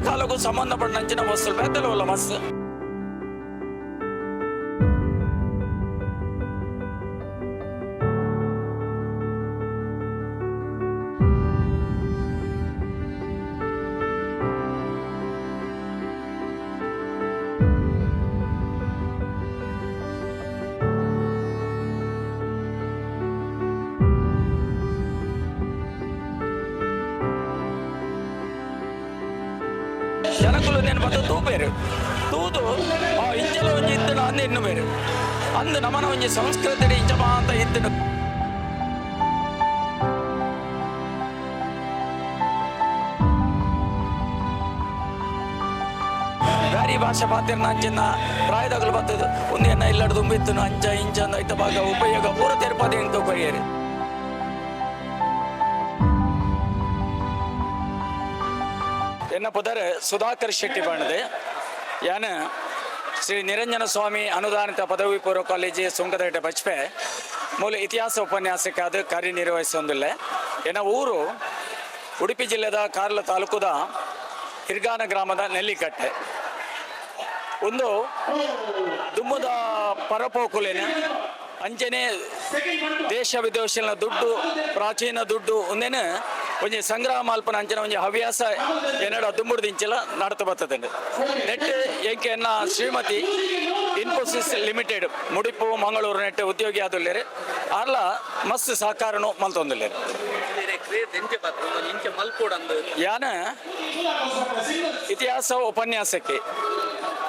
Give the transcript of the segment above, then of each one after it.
ಕಾಲಕ್ಕೂ ಸಂಬಂಧಪಟ್ಟಂಚಿನ ವಸ್ತುಲು ಬೇತಲವಲ್ಲ ಮಸ್ತ್. ಜನಕ್ಕಳು నేను ಬಂದು ತೂಪೇರು ತೂದು ಇಂಚಲ ಒಂಜಿ ಇತ್ತನು ಅಂದು ಇನ್ನು ಬೇರು ಅಂದು ನಮ್ಮನ ಒಂಜಿ ಸಂಸ್ಕೃತಿ ಇಂಚಮ ಅಂತ ಇತ್ತನು ಬ್ಯಾರಿ ಭಾಷೆ ಪಾತಿರ್ನ ಅಂಚಿನ ಪ್ರಾಯದಾಗಲು ಬರ್ತದೆ ಒಂದು ಎನ್ನ ಇಲ್ಲಡ ತುಂಬಿತ್ತನು ಅಂಚ ಇಂಚ ಅಂದ ಐತ ಭಾಗ ಉಪಯೋಗ ಪೂರ ತೆರಪಾದಿ ಇಂತ ಕೊರಿಯರಿ ಎನ್ನ ಪುದರ್ ಸುಧಾಕರ್ ಶೆಟ್ಟಿ ಬಣ್ಣದೆ ಯಾನ ಶ್ರೀ ನಿರಂಜನ ಸ್ವಾಮಿ ಅನುದಾನಿತ ಪದವಿ ಪೂರ್ವ ಕಾಲೇಜ್ ಸುಂಕದಹೇಟೆ ಬಚ್ಪೆ ಮೂಲ ಇತಿಹಾಸ ಉಪನ್ಯಾಸಕ್ಕಾದ ಕಾರ್ಯನಿರ್ವಹಿಸೊಂದಿಲ್ಲ. ಎನ್ನ ಊರು ಉಡುಪಿ ಜಿಲ್ಲೆದ ಕಾರ್ಲ ತಾಲೂಕುದ ಹಿರ್ಗಾನ ಗ್ರಾಮದ ನೆಲ್ಲಿಕಟ್ಟೆ. ಒಂದು ದುಮ್ಮದ ಪರಪೋಕುಲೇನ ಅಂಚನೆ ದೇಶ ವಿದೇಶದ ದುಡ್ಡು ಪ್ರಾಚೀನ ದುಡ್ಡು ಒಂದೇನು ಒಂಜಿ ಸಂಗ್ರಹ ಮಾಲ್ಪನ ಅಂಚನೆ ಒಂಜಿ ಹವ್ಯಾಸ ಏನಡ ದುಂಬುಡ್ದಿಂಚಲ ನಡತ ಬರ್ತದೆ. ನೆಟ್ ಏಕೆ ಎನ್ನ ಶ್ರೀಮತಿ ಇನ್ಫೋಸಿಸ್ ಲಿಮಿಟೆಡ್ ಮುಡಿಪು ಮಂಗಳೂರು ನೆಟ್ ಉದ್ಯೋಗಿ ಆದುಲ್ಲೇರು ಅರ್ಲ ಮಸ್ತ್ ಸಹಕಾರನು ಮಲ್ತೊಂದುಲ್ಲೇರು. ಯಾನ ಇತಿಹಾಸ ಉಪನ್ಯಾಸಕ್ಕೆ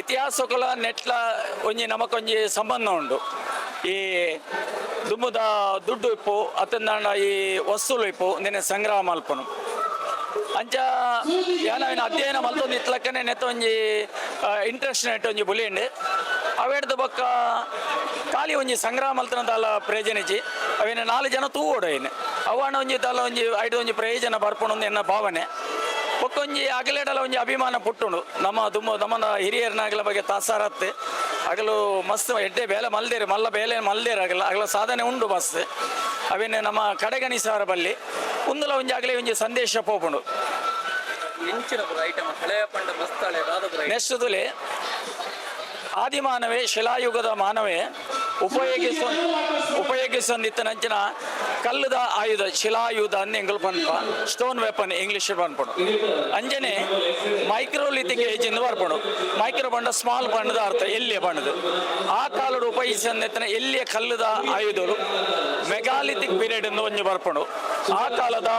ಇತಿಹಾಸಗಳ ನೆಟ್ಲ ಒಂಜಿ ನಮಕೊಂಜಿ ಸಂಬಂಧ ಉಂಡು. ಈ ದುಮ್ಮದ ದುಡ್ಡು ಇಪ್ಪು ಅತ್ತಂದ ಈ ವಸ್ತುಲು ಇಪ್ಪು ನೆನೆ ಸಂಗ್ರಹ ಮಲ್ಪನು ಅಂಚ ಯಾನವಿನ ಅಧ್ಯಯನ ಮಲ್ತೊಂದು ಇತ್ಲಕ್ಕನೆ ನೆತ್ತ ಒಂಜಿ ಇಂಟ್ರೆಸ್ಟ್ ನೆಟ್ ಒಂಜಿ ಬುಲಿಂಡ್ ಅವೇಡ್ದು ಬೊಕ್ಕ ಖಾಲಿ ಒಂಜಿ ಸಂಗ್ರಹ ಮಲ್ತನದಲ್ಲ ಪ್ರಯೋಜನಿಚ್ಚಿ ಅವೇನ 4 ಜನ ತೂವೋಡು ಏನು ಅವಣ್ಣ ಒಂಜಿ ತಲ ಒಂಜಿ ಐದು ಒಂಜಿ ಪ್ರಯೋಜನ ಬರ್ಪುಂಡು ಎನ್ನ ಭಾವನೆ. ಒಕ್ಕೊಂಜಿ ಅಗಲೇಡಲ ಒಂಜಿ ಅಭಿಮಾನ ಪುಟ್ಟುಂಡು ನಮ್ಮನ ಹಿರಿಯರ್ನಾಗಲ ಬಗ್ಗೆ ತಾಸಾರತ್ತೆ ಅಗಲು ಮಸ್ತ್ ಎಡ್ಡೆ ಬೇಲೆ ಮಲ್ದೇರು ಮಲ್ಲ ಬೇಲೆ ಮಲ್ದೇರು ಅಗಲ ಸಾಧನೆ ಉಂಡು ಮಸ್ತ್ ಅವೇನು ನಮ್ಮ ಕಡೆಗಣಿಸಾರ ಬಲ್ಲಿ ಒಂದಲ ಒಂಜಿ ಆಗಲೇ ಒಂಜಿ ಸಂದೇಶ ಪೋಪುಂಡು. ನೆಕ್ಸ್ಟ್ ತುಲೆ ಆದಿಮಾನವೇ ಶಿಲಾಯುಗದ ಮಾನವೇ ಉಪಯೋಗಿಸೊಂದಿತ್ತನಂಚಿನ ಕಲ್ಲದ ಆಯುಧ ಶಿಲಾಯುಧ ಅಂದು ಎಂಗಲ್ ಪನ್ಪ ಸ್ಟೋನ್ ವೆಪನ್ ಇಂಗ್ಲಿಷ್ ಪನ್ಪುಡು ಅಂಜನೆ ಮೈಕ್ರೋಲಿಥಿಕ್ ಏಜ್ ಇಂದ ಬರ್ಪುಡು. ಮೈಕ್ರೋ ಬಂಡ ಸ್ಮಾಲ್ ಬಣ್ಣದ ಅರ್ಥ ಎಲ್ಲಿಯ ಬಣ್ಣದು ಆ ಕಾಲದ ಉಪಯೋಗಿಸೊಂದಿತ್ತನ ಎಲ್ಲಿಯ ಕಲ್ಲದ ಆಯುಧಗಳು ಮೆಗಾಲಿಥಿಕ್ ಪೀರಿಯಡ್ ಇಂದ ಒಂಜಿ ಬರ್ಪುಡು ಆ ಕಾಲದ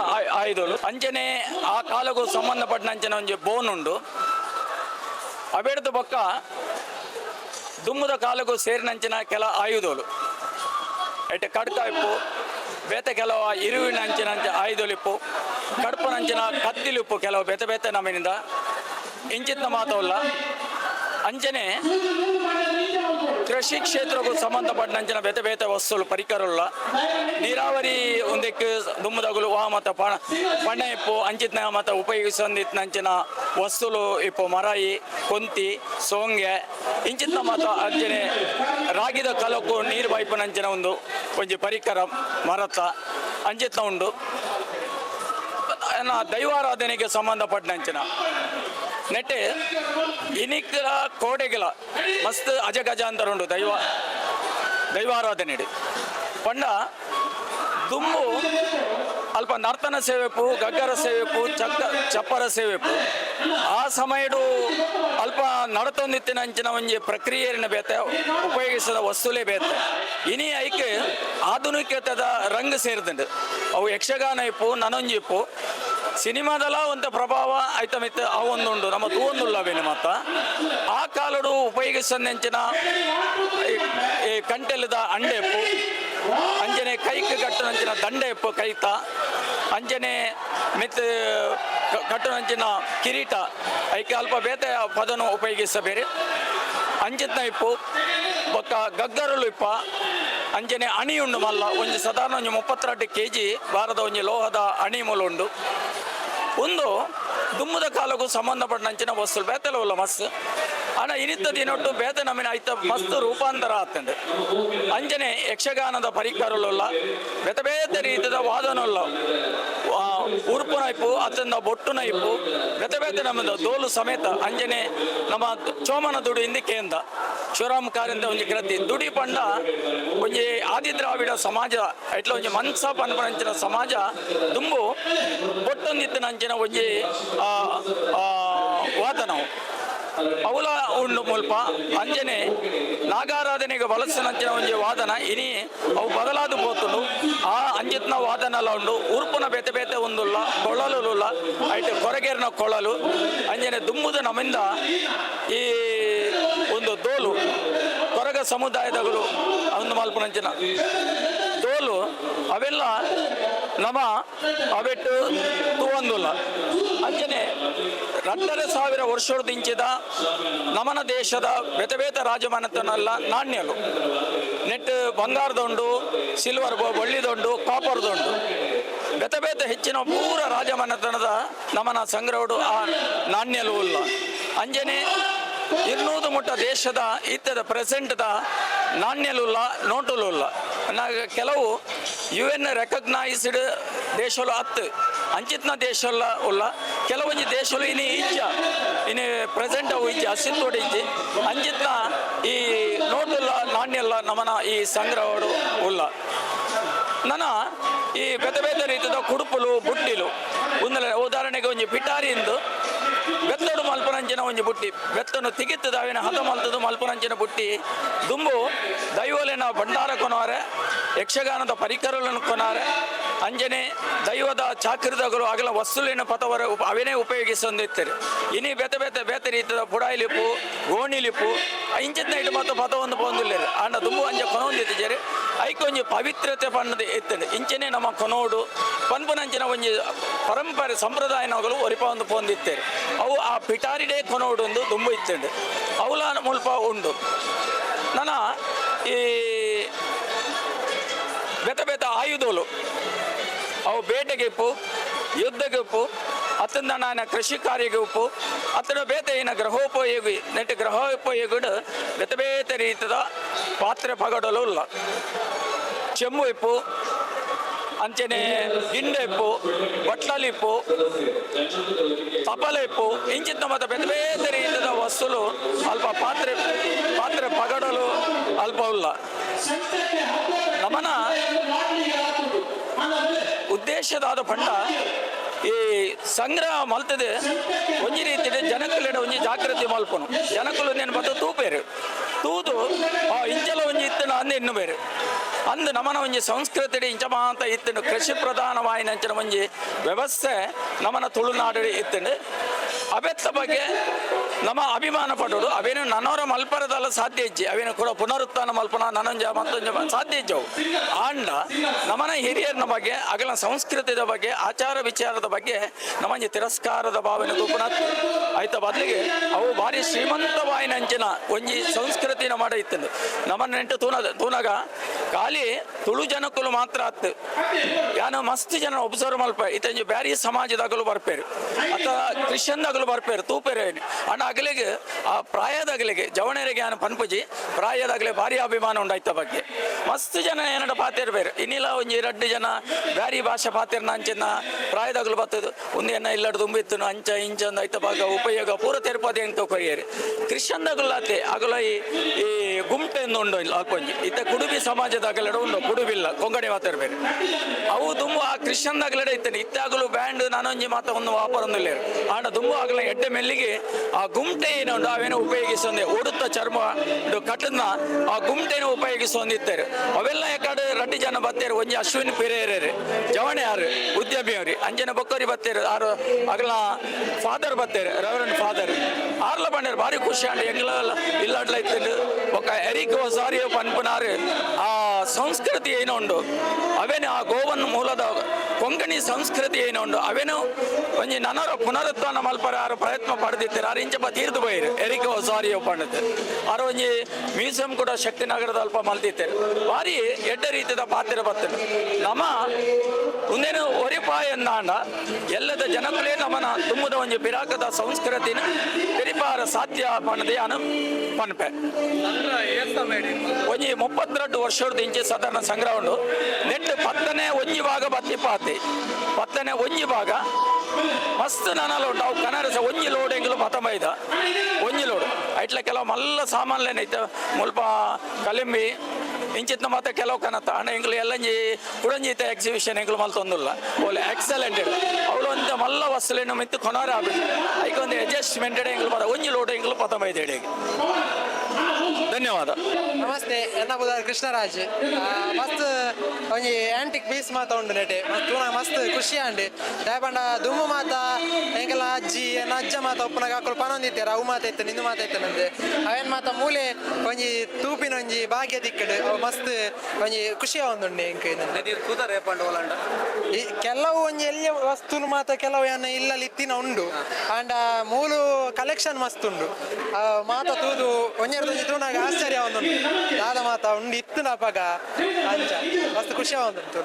ಆಯುಧಗಳು ಅಂಜನೆ ಆ ಕಾಲಗೂ ಸಂಬಂಧಪಟ್ಟಂಚಿನ ಒಂಜಿ ಬೋನ್ ಉಂಡು. ಅಬೇಡ್ದು ಬೊಕ್ಕ ದುಮ್ಮದ ಕಾಲಗೂ ಸೇರಿನಂಚಿನ ಕೆಲ ಆಯುಧಗಳು ಎಟ್ಟೆ ಕಡ್ಕ ಇಪ್ಪು ಬೇತೆ ಕೆಲವು ಇರುವಿನ ಅಂಚಿನ ಆಯುಧಲಿಪ್ಪು ಕಡ್ಪನಂಚಿನ ಕತ್ತಿಲಿಪ್ಪು ಕೆಲವು ಬೇತೆ ಬೇತೆ ನಮ್ಮಿನಿಂದ ಇಂಚಿತ್ನ ಮಾತವಲ್ಲ ಅಂಚನೆ ಕೃಷಿ ಕ್ಷೇತ್ರಕ್ಕೂ ಸಂಬಂಧಪಟ್ಟಂಚಿನ ಬೇತೆ ಬೇತೆ ವಸ್ತುಗಳು ಪರಿಕರಲ್ಲ ನೀರಾವರಿ ಒಂದಕ್ಕೆ ದುಮ್ಮದಗುಲು ವಾ ಮತ್ತು ಪಣ ಇಪ್ಪು ಅಂಚಿತ್ನ ಮತ್ತು ಉಪಯೋಗಿಸಂದಿತ್ನಂಚಿನ ವಸ್ತುಲು ಇಪ್ಪು ಮರಾಯಿ ಕೊಂತಿ ಸೋಂಗೆ ಇಂಚಿತ್ನ ಮಾತ ಅಂಚನೆ ರಾಗಿದ ಕಲಕ್ಕೂ ನೀರು ಪೈಪನಂಚಿನ ಒಂಜಿ ಪರಿಕರ ಮರತ ಅಂಚಿತ್ನ ಉಂಡು. ದೈವಾರಾಧನೆಗೆ ಸಂಬಂಧಪಟ್ಟಂಚಿನ ನೆಟ್ಟೆ ಇನಿಕ್ಲ ಕೋಡೆಗಳ ಮಸ್ತ್ ಅಜಗಜ ಅಂತ ಉಂಡು ದೈವಾರಾಧನೆ ಪಂಡ ದುಂಬು ಅಲ್ಪ ನರ್ತನ ಸೇವೆಪು ಗಗ್ಗರ ಸೇವೆಪು ಚಪ್ಪರ ಸೇವೆಪು ಆ ಸಮಯಡು ಅಲ್ಪ ನಡತೊಂದಿತ್ತಿನಂಚಿನ ಒಂಜಿ ಪ್ರಕ್ರಿಯೆನ ಬೇತೆ ಉಪಯೋಗಿಸಿದ ವಸ್ತುಲೇ ಬೇತೆ ಇನಿ ಐಕೆ ಆಧುನಿಕತೆದ ರಂಗ್ ಸೇರಿದಂಡು ಅವು ಯಕ್ಷಗಾನ ಇಪ್ಪು ನನೊಂಜಿ ಇಪ್ಪು ಸಿನಿಮಾದಲ್ಲ ಒಂದು ಪ್ರಭಾವ ಆಯ್ತ ಮಿತ್ತ ಅವೊಂದುಂಡು ನಮ್ಮ ತೂವೊಂದುಲ್ಲವೇನು ಮತ್ತ ಆ ಕಾಲಡು ಉಪಯೋಗಿಸಂದೆಂಚಿನ ಈ ಕಂಟೆಲದ ಅಂಡೆ ಎಪ್ಪು ಅಂಜನೆ ಕೈಗೆ ಕಟ್ಟುನಂಚಿನ ದಂಡೆ ಎಪ್ಪು ಕೈತ ಅಂಜನೆ ಮಿತ್ ಕಟ್ಟುನಂಚಿನ ಕಿರೀಟ ಐಕೆ ಅಲ್ಪ ಬೇತೆ ಪದನು ಉಪಯೋಗಿಸಬೇರೆ ಅಂಚಿತ್ನ ಇಪ್ಪು ಬೊಕ್ಕ ಗಗ್ಗರಲು ಇಪ್ಪ ಅಂಜನೆ ಅಣಿ ಉಂಡು ಮಲ್ಲ ಒಂಜಿ ಸಾಧಾರಣ ಒಂಜಿ 32 kg ಭಾರದ ಒಂಜಿ ಲೋಹದ ಅಣಿ ಮೂಲ ಉಂಡು. ಒಂದು ದುಮ್ಮದ ಕಾಲಕ್ಕೂ ಸಂಬಂಧಪಟ್ಟಂಚಿನ ವಸ್ತುಲು ಬೇತೆಲವಲ್ಲ ಮಸ್ತ್ ಅಣ್ಣ ಇನಿತ್ತ ದಿನೊಟ್ಟು ಬೇತೆ ನಮ್ಮಿನ ಆಯ್ತ ಮಸ್ತ್ ರೂಪಾಂತರ ಆಗ್ತಂಡೆ ಅಂಜನೆ ಯಕ್ಷಗಾನದ ಪರಿಕರಲ್ಲ ಬೇತೆ ಬೇತೆ ರೀತಿಯ ವಾದನಲ್ಲ ಉರುಪುನ ಇಪ್ಪು ಅತ್ತಂದ ಬೊಟ್ಟುನ ಇಪ್ಪು ಬೆತೆ ಬೆತೆ ನಮ್ಮದು ದೋಲು ಸಮೇತ ಅಂಜನೆ ನಮ್ಮ ಚೋಮನ ದುಡಿ ಇಂದಿಕೆಯಿಂದ ಶಿವರಾಮ್ ಕಾರಿಂದ ಒಂಜಿ ಗ್ರದ್ದಿ ದುಡಿ ಪಂಡ ಒಂಜಿ ಆದಿ ದ್ರಾವಿಡ ಸಮಾಜ ಇಟ್ಲ ಒಂಜಿ ಮನ್ಸ ಪನ್ಪನಂಚಿನ ಸಮಾಜ ದುಂಬು ಬೊಟ್ಟೊಂದಿತ್ತಿನಂಚಿನ ಒಂಜಿ ವಾದನವು ಅವಲ ಉಂಡು ಮುಲ್ಪ ಅಂಜನೆ ನಾಗಾರಾಧನೆಗೆ ಬಳಸಿನಂಚಿನ ಒಂಜಿ ವಾದನ ಇನಿ ಅವು ಬದಲಾದು ಪೋತುಂಡು ಆ ಅಂಜಿತ್ನ ವಾದನಲ ಉಂಡು ಉರುಪುನ ಬೆತೆ ಬೆತೆ ಒಂದುಲ್ಲ ಕೊಳಲುಲ್ಲ ಐಟು ಕೊರಗೇರಿನ ಕೊಳಲು ಅಂಜನೆ ದುಂಬುದ ನಮ್ಮಿಂದ ಈ ಒಂದು ದೋಲು ಕೊರಗ ಸಮುದಾಯದಗಳು ಒಂದು ಮಲ್ಪನಂಚಿನ ದೋಲು ಅವೆಲ್ಲ ನಮ ಅವೆಟ್ಟು ತೂವೊಂದುಲ್ಲ ಅಂಜನೆ 2,500 ವರ್ಷದಿಂಚಿದ ನಮನ ದೇಶದ ಬೆತೆ ಬೇತೆ ರಾಜಮನೆತನಲ್ಲ ನಾಣ್ಯಲು ನೆಟ್ ಬಂಗಾರದುಂಡು ಸಿಲ್ವರ್ ಬಳ್ಳಿದುಂಡು ಕಾಪರ್ದುಂಡು ಬೆತೆ ಬೇತೆ ಹೆಚ್ಚಿನ ಪೂರ ರಾಜಮನೆತನದ ನಮನ ಸಂಗ್ರಹಡು ಆ ನಾಣ್ಯಲು ಇಲ್ಲ ಅಂಜನೆ 200 ಮುಟ್ಟ ದೇಶದ ಇತ್ತದ ಪ್ರೆಸೆಂಟ್ದ ನಾಣ್ಯಲುಲ್ಲ ನೋಟುಲುಲ್ಲ ಕೆಲವು UN ರೆಕಗ್ನೈಸ್ಡ್ ದೇಶಲು 10 ಅಂಚಿತ್ನ ದೇಶಲ್ಲ ಉಲ್ಲ ಕೆಲವೊಂದು ದೇಶಲು ಇನಿ ಇಜ್ಜ ಇನ್ನು ಪ್ರೆಸೆಂಟ್ ಅವು ಇಜ್ಜ ಅಸ್ತಿತ್ವಡು ಇಜ್ಜಿ ಅಂಚಿತ್ನ ಈ ನೋಟುಲ್ಲ ನಾಣ್ಯಲ್ಲ ನಮನ ಈ ಸಂಗ್ರಹಡು ಉಲ್ಲ ನನ್ನ ಈ ಬೇತೆ ಬೇತೆ ರೀತಿಯ ಕುಡುಪುಲು ಬುಟ್ಟಿಲು ಒಂದಲ್ಲ ಉದಾಹರಣೆಗೆ ಒಂಜಿ ಪಿಟಾರಿಯಿಂದ ಬೆತ್ತಡು ಮಲ್ಪನಂಚಿನ ಒಂಜಿ ಬುಟ್ಟಿ ಬೆತ್ತನು ತಿಗಿತ್ತದ ಅವಿನ ಹದ ಮಲ್ತದು ಮಲ್ಪನಂಚಿನ ಬುಟ್ಟಿ ದುಂಬು ದೈವಲಿನ ಭಂಡಾರ ಕೊನಾರೆ ಯಕ್ಷಗಾನದ ಪರಿಕರಗಳನ್ನು ಕೊನಾರೆ ಅಂಜನೆ ದೈವದ ಚಾಕ್ರದಗಳು ಆಗಲ ವಸ್ತುಲಿನ ಪಥವರ ಅವನೇ ಉಪಯೋಗಿಸೊಂದಿರ್ತಾರೆ ಇನಿ ಬೇತೆ ಬೇತೆ ಬೇತೆ ರೀತಿಯ ಪುಡಾಯಿಲಿಪ್ಪು ಗೋಣಿಲಿಪ್ಪು ಇಂಚಿನ ಇಟ್ಟು ಮತ್ತು ಪಥ ಒಂದು ಪೊಂದಿಲ್ಲ ಆಂಡ ದುಂಬು ಅಂಜ ಕೊನೊಂದಿದ್ದಾರೆ ಐಕೊಂಜಿ ಪವಿತ್ರತೆ ಪಣ್ಣದು ಎತ್ತಂಡು ಇಂಚನೆ ನಮ್ಮ ಕೊನೋಡು ಪನ್ಪುನಂಚಿನ ಒಂಜಿ ಪರಂಪರೆ ಸಂಪ್ರದಾಯನಗಳು ಒರಿಪ ಒಂದು ಪೊಂದಿತ್ತೇರು ಅವು ಆ ಪಿಟಾರಿಡೇ ಕೊನೋಡು ಒಂದು ದುಂಬು ಇತ್ತಂಡು ಅವಲ ಮುಲ್ಪ ಉಂಡು ನನ್ನ ಈ ಬೆತ ಬೆತ ಆಯುಧಗಳು ಅವು ಬೇಟೆಗೆ ಉಪ್ಪು ಯುದ್ಧಗೆ ಉಪ್ಪು ಅತ್ತಂದ ನಾನು ಕೃಷಿ ಕಾರ್ಯಗೆ ಉಪ್ಪು ಅತ್ತನ ಬೇತೆ ಏನ ಗೃಹೋಪಯೋಗಿ ನೆಟ್ಟು ಗೃಹೋಪಯೋಗಡು ಬೇತೆ ಬೇತೆ ರೀತಿಯ ಪಾತ್ರೆ ಪಗಡಲು ಇಲ್ಲ ಚೆಂಬು ಇಪ್ಪು ಅಂಚನೆ ಗಿಂಡೆ ಇಪ್ಪು ಬಟ್ಲಲಿಪ್ಪು ತಪಲೆ ಇಪ್ಪು ಇಂಚಿನ ಮತ್ತು ಬೇತೆ ಬೇತೆ ರೀತಿಯ ವಸ್ತುಲು ಅಲ್ಪ ಪಾತ್ರೆ ಪಗಡಲು ಅಲ್ಪ ಇಲ್ಲ ನಮನ ಉದ್ದೇಶದಾದ ಪಂಡ ಈ ಸಂಗ್ರಹ ಮಲ್ತದೆ ಒಂಜಿ ರೀತಿ ಜನಕುಲೆಡ ಒಂಜಿ ಜಾಗೃತಿ ಮಲ್ಪನು ಜನಕುಲು ನೇನು ಬತ್ತ ತೂಪೇರು ತೂದು ಇಂಚಲ ಒಂಜಿ ಇತ್ತನ ಅಂದು ಇನ್ನು ಬೇರೆ ಅಂದು ನಮನ ಒಂಜಿ ಸಂಸ್ಕೃತಿ ಇಂಚ ಮಾತ ಇತ್ತನು ಕೃಷಿ ಪ್ರಧಾನವಾಯಿನಂಚಿನ ಒಂಜಿ ವ್ಯವಸ್ಥೆ ನಮನ ತುಳುನಾಡು ಇತ್ತಂಡು ಅವೆತ್ತ ಬಗ್ಗೆ ನಮ್ಮ ಅಭಿಮಾನ ಪಡೋಡು ಅವೇನು ನನ್ನವರ ಮಲ್ಪರದಲ್ಲ ಸಾಧ್ಯ ಇಜ್ಜಿ ಅವೇನು ಕೂಡ ಪುನರುತ್ಥಾನ ಮಲ್ಪನ ನನಂಜ ಮತ್ತೊಂಜ ಸಾಧ್ಯ ಇಜ್ಜವು ಆಂಡ ನಮನ ಹಿರಿಯರ ಬಗ್ಗೆ ಅಗಲ ಸಂಸ್ಕೃತಿಯ ಬಗ್ಗೆ ಆಚಾರ ವಿಚಾರದ ಬಗ್ಗೆ ನಮಗೆ ತಿರಸ್ಕಾರದ ಭಾವನೆ ತೂಪನ ಆಯ್ತಾ ಬದಲಿಗೆ ಅವು ಭಾರಿ ಶ್ರೀಮಂತವಾಯಿನಂಚಿನ ಒಂಜಿ ಸಂಸ್ಕೃತಿನ ಮಾಡ ಇತ್ತಂದು ನಮ್ಮನ್ನ ನೆಂಟು ತೂನಾಗ ಖಾಲಿ ತುಳು ಜನಕ್ಕಲು ಮಾತ್ರ ಆತು ಯಾನು ಮಸ್ತ್ ಜನ ಒಬ್ಸರ್ವ್ ಮಲ್ಪ ಇತ್ತಂಜಿ ಬ್ಯಾರಿ ಸಮಾಜದಾಗಲು ಬರ್ಪೇರು ಅಥವಾ ಕ್ರಿಶ್ಚಿಯನ್ದಾಗಲು ಬರ್ಪೇರು ತೂಪೇರು ಅಣ್ಣ ಅಗಲಿಗೆ ಆ ಪ್ರಾಯದ ಅಗಲಿಗೆ ಜವಣರಿಗೆ ಏನು ಪನ್ಪುಜಿ ಪ್ರಾಯದಾಗಲೇ ಭಾರಿ ಅಭಿಮಾನ ಉಂಡಾಯ್ತ ಬಗ್ಗೆ ಮಸ್ತ್ ಜನ ಏನಡ ಪಾತಿರ್ ಬೇರೆ ಇನ್ನಿಲ್ಲ ಒಂಜಿ 2 ಜನ ಬ್ಯಾರಿ ಭಾಷೆ ಪಾತಿರ್ನ ಅಂಚಿನ ಪ್ರಾಯದಾಗಲು ಬರ್ತದು ಒಂದೇನ ಇಲ್ಲಡ್ ತುಂಬಿತ್ತು ಅಂಚ ಇಂಚ ಅಂದ ಐತ ಭಾಗ ಉಪಯೋಗ ಪೂರ ತೆರಪದೆ ಅಂತ ಕೊರಿಯರಿ ಕ್ರಿಶ್ಚಿಯನ್ದಾಗಲಾತೆ ಅಗಲ ಈ ಗುಂಟೆ ಉಂಡು ಇಲ್ಲ ಅಲ್ಪೊಂಜಿ ಇತ್ತ ಕುಡುಬಿ ಸಮಾಜದಾಗಲಡ ಉಂಡು ಕುಡುಬಿಲ್ಲ ಕೊಂಗಣಿ ಮಾತಾಡ ಬೇರೆ ಅವು ತುಂಬ ಆ ಕ್ರಿಶ್ಚಿಯನ್ದಾಗಲಡ ಇತ್ತೇನೆ ಇತ್ತಾಗಲು ಬ್ಯಾಂಡ್ ನಾನೊಂಜಿ ಮಾತ ಒಂದು ವಾಪರೊಂದಿಲ್ಲ ಆಂಡ ತುಂಬ ಆಗಲ ಎಡ್ಡೆ ಮೆಲ್ಲಿಗೆ ಆ ಗುಮ್ಟೆ ಏನುಂಡು ಅವೇನೋ ಉಪಯೋಗಿಸೊಂದೆ ಒಡುತ್ತ ಚರ್ಮ ಕಟ್ಟನ್ನ ಆ ಗುಮ್ಟೆನ ಉಪಯೋಗಿಸೊಂದಿತ್ತಾರೆ ಅವೆಲ್ಲ ಯಾಕಡೆ 2 ಜನ ಬತ್ತೇರು ಒಂಜಿ ಅಶ್ವಿನ್ ಪಿರೇರೆ ಜವಣೆ ಯಾರು ಉದ್ಯಮಿಯವ್ರಿ ಅಂಜನ ಬೊಕ್ಕರಿ ಬತ್ತೇರು ಆರು ಅಗಲ ಫಾದರ್ ಬತ್ತೇರು ರೆವರೆಂಡ್ ಫಾದರ್ ಆರ್ಲ ಬಂಡೇರು ಭಾರಿ ಖುಷಿ ಅಂಡ್ ಎಂಗ್ಲ ಇಲ್ಲಡ್ಲ ಇತ್ತು ಒಕ್ಕ ಎರಿಕ್ ಹೊಸಾರಿಯೋ ಪನ್ಪುನಾರು ಆ ಸಂಸ್ಕೃತಿ ಏನೋ ಉಂಡು ಅವೇನು ಆ ಗೋವನ್ ಮೂಲದ ಕೊಂಕಣಿ ಸಂಸ್ಕೃತಿ ಏನೋ ಉಂಡು ಅವೇನು ಒಂಜಿ ನನರ ಪುನರುತ್ಥಾನ ಮಲ್ಪರ ಆರು ಪ್ರಯತ್ನ ಪಡೆದಿದ್ದಾರೆ ಆರು ಇಂಚಪ್ಪ ತೀರ್ದು ಬೈರು ಎರಿಕೆ ಹೊಸಾರಿಯೋ ಪಂಡದು ಆರು ಒಂಜಿ ಮ್ಯೂಸಿಯಂ ಕೂಡ ಶಕ್ತಿನಗರದ ಅಲ್ಪ ಮಲ್ತಿದ್ದಾರೆ ಭಾರಿ ಎಡ್ಡ ರೀತಿಯ ಪಾತ್ರ ಬರ್ತದೆ ನಮ್ಮ ಮುಂದೇನು ಒರಿಪಾಯ ಎಂದಾಂಡ ಎಲ್ಲದ ಜನಗಳೇ ನಮ್ಮನ ತುಂಬದ ಒಂಜಿ ಪಿರಾಕದ ಸಂಸ್ಕೃತಿನ ತಿರಿಪಾರ ಸಾಧ್ಯ ಪಣದೆ ಅನು ಪನ್ಪೆ ಒಂಜಿ 32 ವರ್ಷದ ಇಂಚೆ ಸಾಧಾರಣ ಸಂಗ್ರಹ ಉಂಡು ನೆಟ್ಟು 10ನೇ ಒಂಜಿ ಭಾಗ ಬತ್ತಿಪಾತ್ ಇತ್ತೆ ಪತ್ತನೆ ಒಂಜಿ ಭಾಗ ಮಸ್ತ್ ನನಲು ಉಂಟು ಅವು ಕನರಸ ಒಂಜಿ ಲೋಡ್ ಎಂಗ್ಲು ಪತಂಬೈದ ಒಂಜಿ ಲೋಡ್ ಐಟ್ಲ ಕೆಲವು ಮಲ್ಲ ಸಾಮಾನ್ಲೇನೈತೆ ಮುಲ್ಪ ಕಲಿಂಬಿ ಇಂಚಿತ್ನ ಮತ್ತೆ ಕೆಲವು ಕನತ್ತ ಹಣ ಎಂಗ್ಲು ಎಲ್ಲಂಜಿ ಕುಡಂಜಿತ ಎಕ್ಸಿಬಿಷನ್ ಎಂಗ್ಲು ಮಲ್ತೊಂದುಲ್ಲ ಓಲೆ ಎಕ್ಸಲೆಂಟೆಡ್ ಅವಳು ಅಂತ ಮಲ್ಲ ವಸ್ತುಲೇನು ಮಿತ್ತು ಕೊನಾರೆ ಆಗ್ಬಿಟ್ಟು ಐಕೆ ಒಂದು ಅಡ್ಜಸ್ಟ್ಮೆಂಟೆಡ್ ಎಂಗ್ಲು ಪದ ಒಂಜಿ ಲೋಡ್ ಎಂಗ್ಲು ಪತಂಬೈದ ಎಡೆಗೆ ಧನ್ಯವಾದ. ನಮಸ್ತೆ ಎನ್ನ ಬುಧಾರ್ ಕೃಷ್ಣರಾಜ್ ಮಸ್ತ್ ಒಂಜಿ ಆಂಟಿಕ್ ಪೀಸ್ ಮಾತ ಉಂಡು ನೆಟೆ ಮಸ್ತ್ ಮಸ್ತ್ ಖುಷಿ ಅಂಡ್ ದಾಯಪಂಡ ದುಮ್ಮು ಮಾತ ಎಂಕಲ್ಲ ಅಜ್ಜಿ ಅಜ್ಜ ಮಾತ ಒಪ್ಪನಾಗ ಹಾಕೊಂಡು ಪನೊಂದಿತ್ತಾರೆ ಅವು ಮಾತ ಇತ್ತು ನಿಂದು ಮಾತ ಇತ್ತು ನಂದು ಅವೇನು ಮಾತ ಮೂಲೆ ಒಂಜಿ ತೂಪಿನ ಒಂಜಿ ಭಾಗ್ಯ ದಿಕ್ಕಡು ಅವು ಮಸ್ತ್ ಒಂಜಿ ಖುಷಿ ಒಂದುಂಡೆ ಎಂಕ ಈ ಕೆಲವು ಒಂಜಿ ಎಲ್ಲಿ ವಸ್ತುಲು ಮಾತ ಕೆಲವು ಏನು ಇಲ್ಲಲ್ಲಿ ಇತ್ತಿನ ಉಂಡು ಅಂಡ್ ಮೂಲು ಕಲೆಕ್ಷನ್ ಮಸ್ತ್ ಉಂಡು ಮಾತ ತೂದು ಒಂಜಿ ತೂನಾಗ ಆಶ್ಚರ್ಯ ಒಂದುಂಟು ದಾದ ಮಾತ ಉಂಡು ಇತ್ತು ನಪಗ ಅಂಚ ಮಸ್ತ್ ಖುಷಿ ಒಂದುಂಟು.